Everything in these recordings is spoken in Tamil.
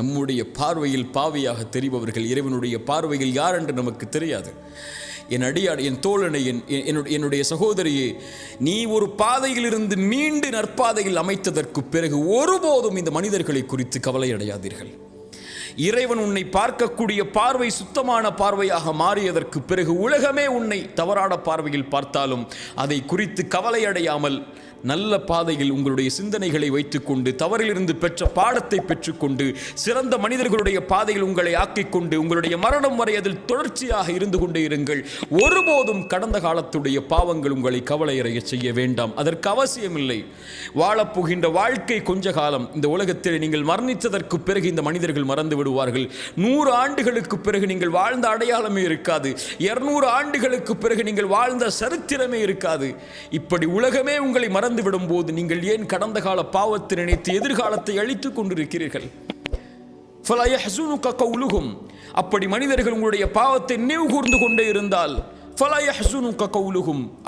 நம்முடைய பார்வையில் பாவியாக தெரிபவர்கள் இறைவனுடைய பார்வையில் யார் என்று நமக்கு தெரியாது. என் அடியார், என் தோழனை, என்னுடைய சகோதரியே, நீ ஒரு பாதையிலிருந்து மீண்டு நற்பாதையில் அமைத்ததற்கு பிறகு ஒருபோதும் இந்த மனிதர்களை குறித்து கவலை அடையாதீர்கள். இறைவன் உன்னை பார்க்கக்கூடிய பார்வை சுத்தமான பார்வையாக மாறியதற்கு பிறகு உலகமே உன்னை தவறான பார்வையில் பார்த்தாலும் அதை குறித்து கவலை அடையாமல் நல்ல பாதையில் உங்களுடைய சிந்தனைகளை வைத்துக்கொண்டு தவறிலிருந்து பெற்ற பாடத்தை பெற்றுக்கொண்டு சிறந்த மனிதர்களுடைய பாதையில் உங்களை ஆக்கிக்கொண்டு உங்களுடைய மரணம் வரை அதில் தொடர்ச்சியாக இருந்து கொண்டே இருங்கள். ஒருபோதும் கடந்த காலத்துடைய பாவங்கள் உங்களை கவலையடைய செய்ய வேண்டாம். அதற்கு அவசியமில்லை. வாழப்போகின்ற வாழ்க்கை கொஞ்ச காலம். இந்த உலகத்தில் நீங்கள் மரணித்ததற்கு பிறகு இந்த மனிதர்கள் மறந்து விடுவார்கள். 100 ஆண்டுகளுக்கு பிறகு நீங்கள் வாழ்ந்த அடையாளமே இருக்காது. 200 ஆண்டுகளுக்கு பிறகு நீங்கள் வாழ்ந்த சரித்திரமே இருக்காது. இப்படி உலகமே உங்களை விடும் போது நீங்கள் ஏன் கடந்த கால பாவத்தை நினைத்து எதிர்காலத்தை அழித்துக் கொண்டிருக்கிறீர்கள்? அப்படி மனிதர்கள் உங்களுடைய பாவத்தை நினைவு கூர்ந்து கொண்டே இருந்தால்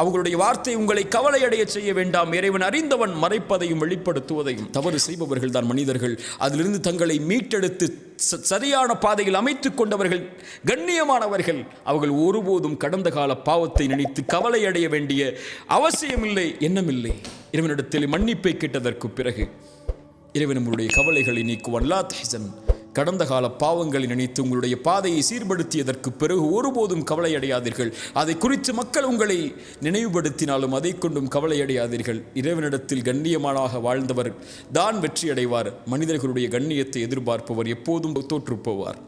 அவர்களுடைய வார்த்தை உங்களை கவலையடைய செய்ய வேண்டாம். இறைவன் அறிந்தவன் மறைப்பதையும் வெளிப்படுத்துவதையும். தவறு செய்பவர்கள் தான் மனிதர்கள். அதிலிருந்து தங்களை மீட்டெடுத்து சரியான பாதையில் அமைத்துக் கொண்டவர்கள் கண்ணியமானவர்கள். அவர்கள் ஒருபோதும் கடந்த கால பாவத்தை நினைத்து கவலையடைய வேண்டிய அவசியமில்லை, எண்ணமில்லை. இறைவனிடத்தில் மன்னிப்பை கேட்டதற்கு பிறகு இறைவன் நம்முடைய கவலைகளை நீக்குவான். லா தஹ்சன். கடந்த கால பாவங்களை நினைத்து உங்களுடைய பாதையை சீர்படுத்தியதற்கு பிறகு ஒருபோதும் கவலையடையாதீர்கள். அதை குறித்து மக்கள் உங்களை நினைவுபடுத்தினாலும் அதை கொண்டும் கவலையடையாதீர்கள். இறைவனிடத்தில் கண்ணியமானாக வாழ்ந்தவர் தான் வெற்றியடைவார். மனிதர்களுடைய கண்ணியத்தை எதிர்பார்ப்பவர் எப்போதும் தோற்றுப்போவார்.